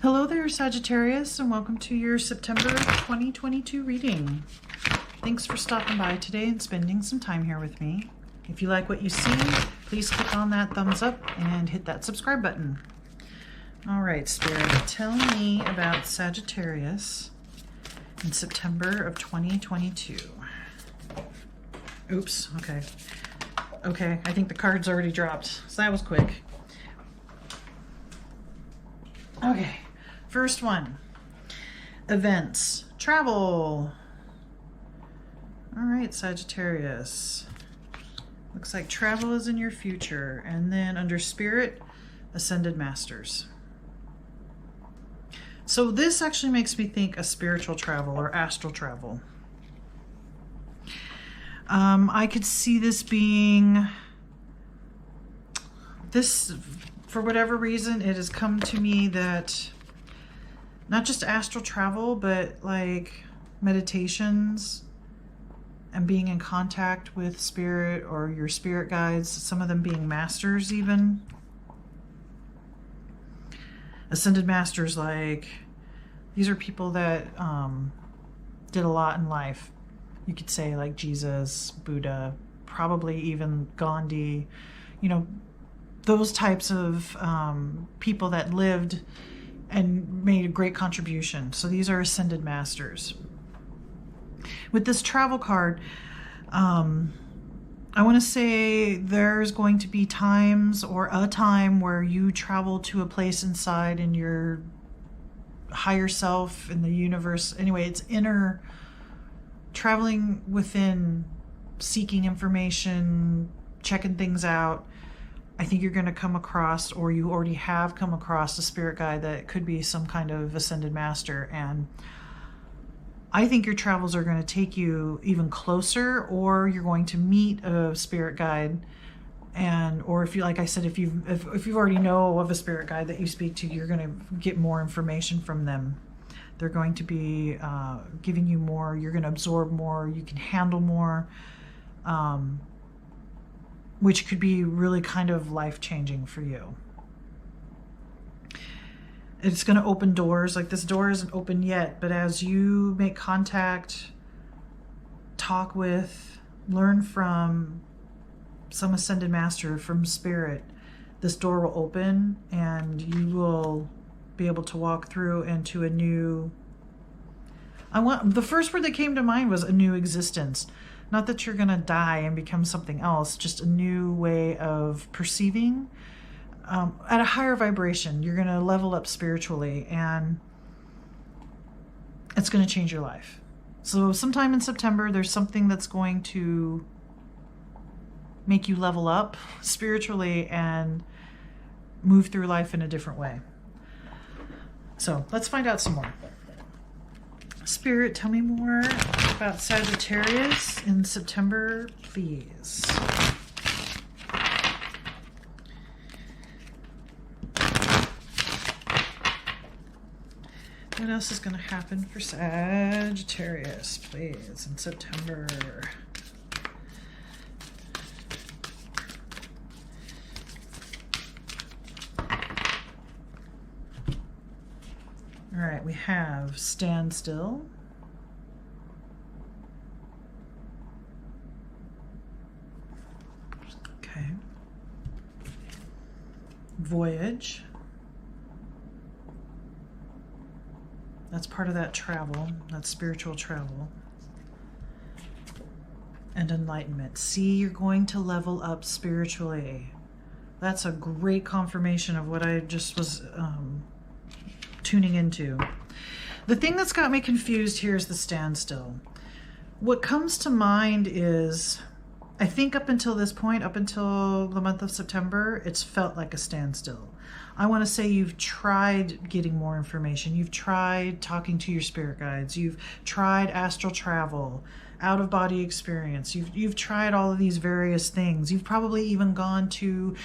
Hello there, Sagittarius, and welcome to your September 2022 reading. Thanks for stopping by today and spending some time here with me. If you like what you see, please click on that thumbs up and hit that subscribe button. All right, Spirit, tell me about Sagittarius in September of 2022. Oops, okay. Okay, I think the card's already dropped, so that was quick. Okay. First one, events, travel. All right, Sagittarius. Looks like travel is in your future. And then under Spirit, Ascended Masters. So this actually makes me think of spiritual travel or astral travel. I could see this being, for whatever reason, it has come to me that not just astral travel, but like meditations and being in contact with spirit or your spirit guides, some of them being masters even. Ascended masters, like these are people that did a lot in life. You could say like Jesus, Buddha, probably even Gandhi, you know, those types of people that lived and made a great contribution. So these are Ascended Masters. With this travel card, I want to say there's going to be times or a time where you travel to a place inside in your higher self in the universe. Anyway, it's inner, traveling within, seeking information, checking things out. I think you're going to come across, or you already have come across, a spirit guide that could be some kind of ascended master. And I think your travels are going to take you even closer, or you're going to meet a spirit guide. And, or if you, like I said, if you already know of a spirit guide that you speak to, you're going to get more information from them. They're going to be giving you more. You're going to absorb more. You can handle more. Which could be really kind of life-changing for you. It's going to open doors. Like this door isn't open yet, but as you make contact, talk with, learn from some ascended master, from spirit, this door will open and you will be able to walk through into a new... the first word that came to mind was a new existence. Not that you're going to die and become something else, just a new way of perceiving at a higher vibration. You're going to level up spiritually, and it's going to change your life. So sometime in September, there's something that's going to make you level up spiritually and move through life in a different way. So let's find out some more. Spirit, tell me more about Sagittarius in September, please. What else is going to happen for Sagittarius, please, in September? All right, we have Stand Still. Okay. Voyage. That's part of that travel, that spiritual travel. And Enlightenment. See, you're going to level up spiritually. That's a great confirmation of what I just was tuning into. The thing that's got me confused here is the standstill. What comes to mind is, I think up until this point, up until the month of September, it's felt like a standstill. I want to say you've tried getting more information. You've tried talking to your spirit guides. You've tried astral travel, out-of-body experience. You've tried all of these various things. You've probably even gone to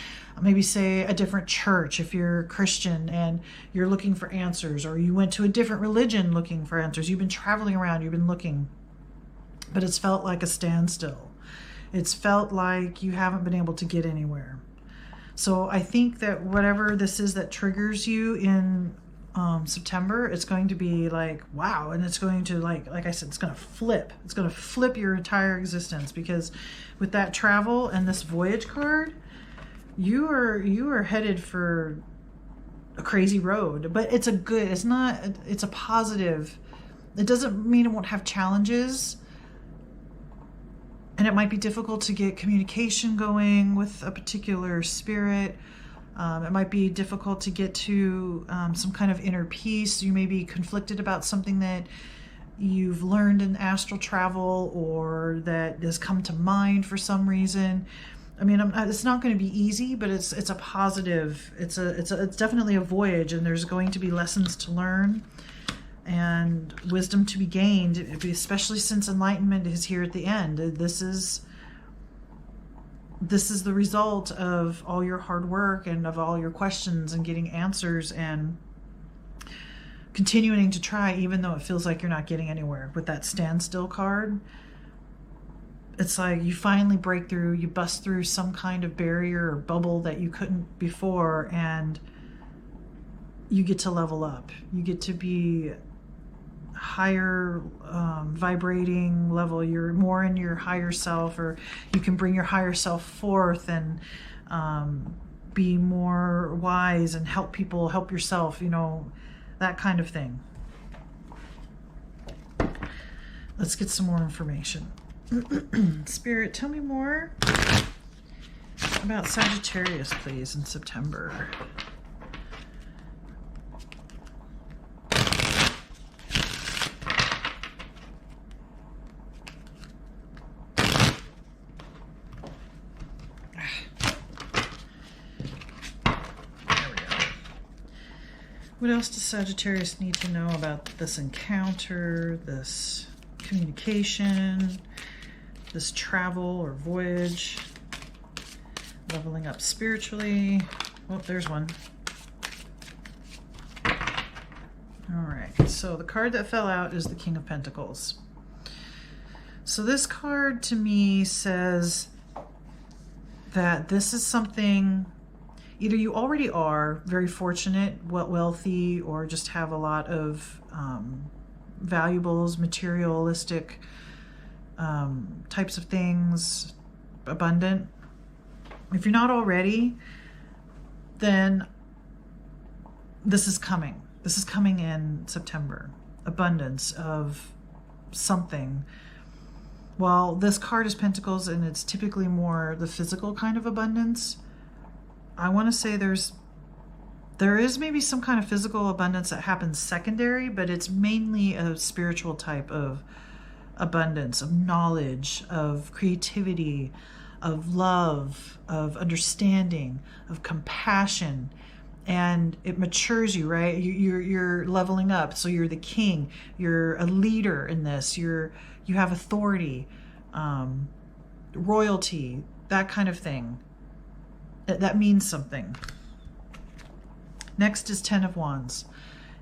maybe say a different church if you're Christian and you're looking for answers, or you went to a different religion looking for answers. You've been traveling around, you've been looking, but it's felt like a standstill. It's felt like you haven't been able to get anywhere. So I think that whatever this is that triggers you in September, it's going to be like, wow. And it's going to, like I said, it's going to flip. It's going to flip your entire existence, because with that travel and this voyage card, you are headed for a crazy road. But it's a good, it's a positive. It doesn't mean it won't have challenges. And it might be difficult to get communication going with a particular spirit. It might be difficult to get to some kind of inner peace. You may be conflicted about something that you've learned in astral travel, or that has come to mind for some reason. I mean, it's not going to be easy, but it's a positive. It's definitely a voyage, and there's going to be lessons to learn and wisdom to be gained, especially since enlightenment is here at the end. This is the result of all your hard work and of all your questions and getting answers and continuing to try, even though it feels like you're not getting anywhere. With that standstill card, it's like you finally break through, you bust through some kind of barrier or bubble that you couldn't before, and you get to level up. You get to be higher vibrating level. You're more in your higher self, or you can bring your higher self forth and be more wise and help people, help yourself, that kind of thing. Let's get some more information. Spirit, tell me more about Sagittarius, please, in September. What else does Sagittarius need to know about this encounter, this communication, this travel or voyage, leveling up spiritually? Oh, there's one. All right, so the card that fell out is the King of Pentacles. So this card to me says that this is something, either you already are very fortunate, wealthy, or just have a lot of valuables, materialistic types of things, abundant. If you're not already, then this is coming. This is coming in September. Abundance of something. Well, this card is Pentacles, and it's typically more the physical kind of abundance. I want to say there is maybe some kind of physical abundance that happens secondary, but it's mainly a spiritual type of abundance, of knowledge, of creativity, of love, of understanding, of compassion. And it matures you, right? You're leveling up. So you're the king. You're a leader in this. You have authority, royalty, that kind of thing. That means something. Next is Ten of Wands.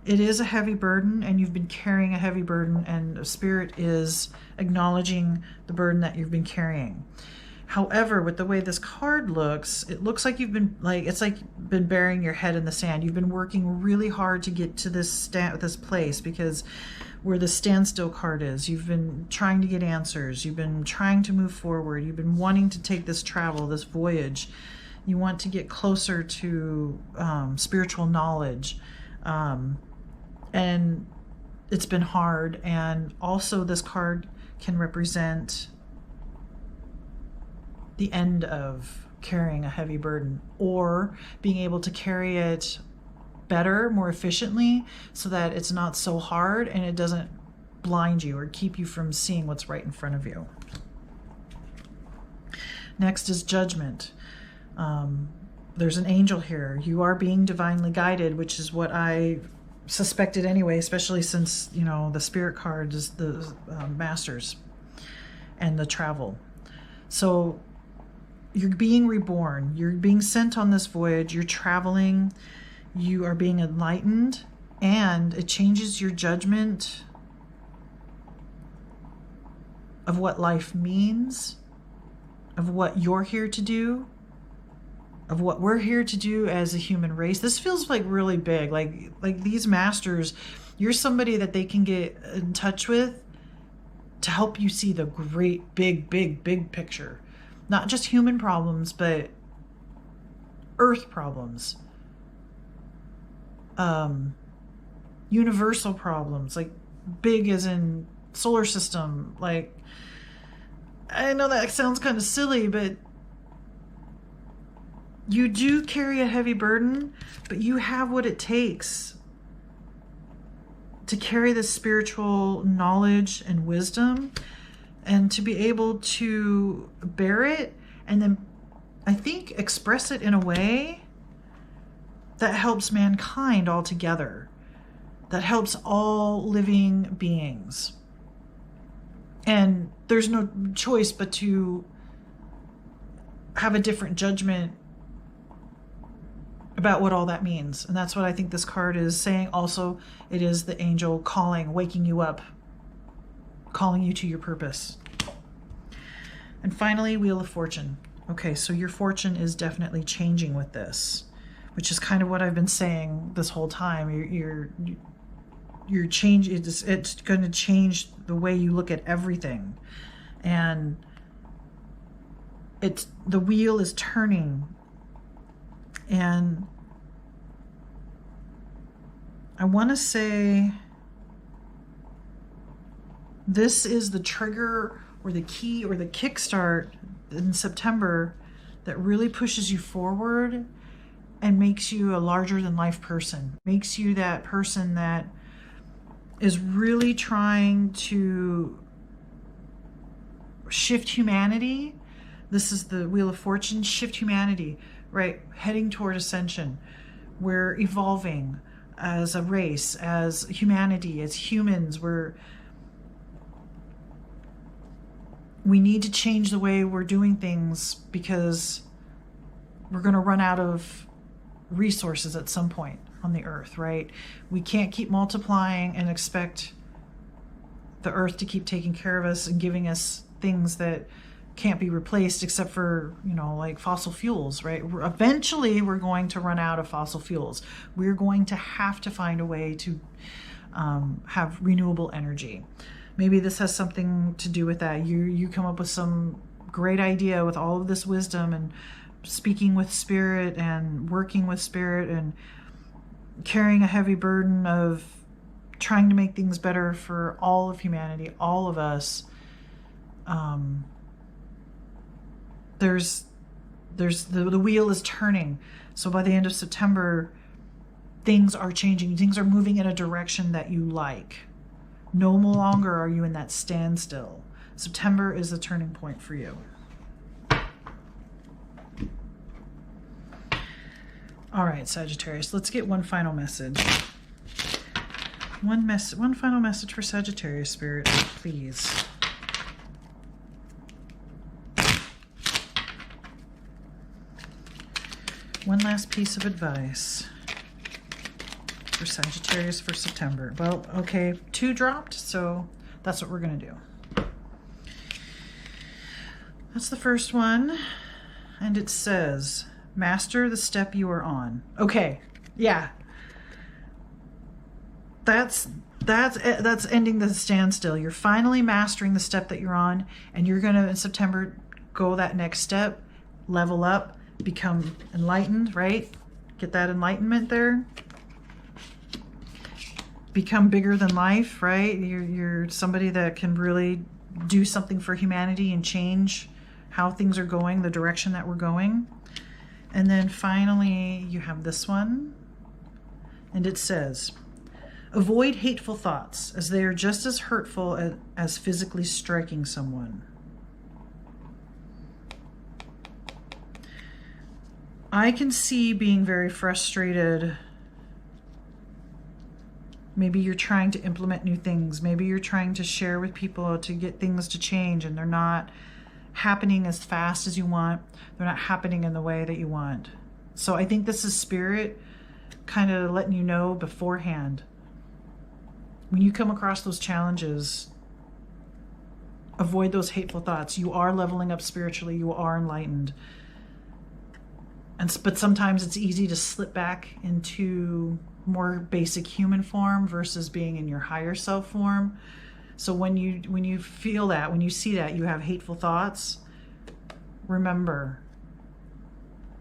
It is a heavy burden, and you've been carrying a heavy burden, and Spirit is acknowledging the burden that you've been carrying. However, with the way this card looks, it looks like you've been been burying your head in the sand. You've been working really hard to get to this place, because where the standstill card is, you've been trying to get answers. You've been trying to move forward. You've been wanting to take this travel, this voyage. You want to get closer to spiritual knowledge. And it's been hard. And also this card can represent the end of carrying a heavy burden, or being able to carry it better, more efficiently, so that it's not so hard and it doesn't blind you or keep you from seeing what's right in front of you. Next is Judgment. There's an angel here. You are being divinely guided, which is what I suspected anyway, especially since, the Spirit card is the Masters and the travel. So you're being reborn. You're being sent on this voyage. You're traveling. You are being enlightened, and it changes your judgment of what life means, of what you're here to do, of what we're here to do as a human race. This feels like really big. Like these masters, you're somebody that they can get in touch with to help you see the great, big picture. Not just human problems, but earth problems. Universal problems, like big as in solar system. Like, I know that sounds kind of silly, but you do carry a heavy burden, but you have what it takes to carry this spiritual knowledge and wisdom and to be able to bear it and then, I think, express it in a way that helps mankind altogether, that helps all living beings. And there's no choice but to have a different judgment about what all that means. And that's what I think this card is saying. Also, it is the angel calling, waking you up, calling you to your purpose. And finally, Wheel of Fortune. Okay, so your fortune is definitely changing with this, which is kind of what I've been saying this whole time. You're change. It's going to change the way you look at everything, and the wheel is turning. And I want to say this is the trigger or the key or the kickstart in September that really pushes you forward and makes you a larger than life person, makes you that person that is really trying to shift humanity. This is the Wheel of Fortune, shift humanity. Right, heading toward ascension. We're evolving as a race, as humanity, as humans. We need to change the way we're doing things because we're going to run out of resources at some point on the earth, right? We can't keep multiplying and expect the earth to keep taking care of us and giving us things that can't be replaced except for, like fossil fuels, right? Eventually we're going to run out of fossil fuels. We're going to have to find a way to have renewable energy. Maybe this has something to do with that. You come up with some great idea with all of this wisdom and speaking with spirit and working with spirit and carrying a heavy burden of trying to make things better for all of humanity, all of us. There's the wheel is turning. So by the end of September, things are changing. Things are moving in a direction that you like. No longer are you in that standstill. September is the turning point for you. All right, Sagittarius, let's get one final message. One final message for Sagittarius, Spirit, please. One last piece of advice for Sagittarius for September. Well, okay, 2 dropped, so that's what we're going to do. That's the first one, and it says, master the step you are on. Okay, yeah. That's ending the standstill. You're finally mastering the step that you're on, and you're going to, in September, go that next step, level up, become enlightened, right? Get that enlightenment there. Become bigger than life, right? You're somebody that can really do something for humanity and change how things are going, the direction that we're going. And then finally, you have this one. And it says, avoid hateful thoughts as they are just as hurtful as physically striking someone. I can see being very frustrated. Maybe you're trying to implement new things. Maybe you're trying to share with people to get things to change, and they're not happening as fast as you want. They're not happening in the way that you want. So I think this is spirit kind of letting you know beforehand. When you come across those challenges, avoid those hateful thoughts. You are leveling up spiritually. You are enlightened. But sometimes it's easy to slip back into more basic human form versus being in your higher self form. So when you feel that, when you see that you have hateful thoughts, remember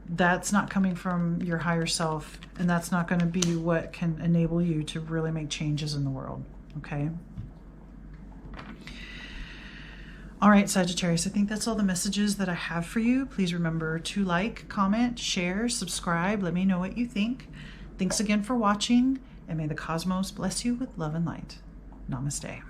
that's not coming from your higher self, and that's not going to be what can enable you to really make changes in the world. Okay? All right, Sagittarius, I think that's all the messages that I have for you. Please remember to like, comment, share, subscribe. Let me know what you think. Thanks again for watching, and may the cosmos bless you with love and light. Namaste.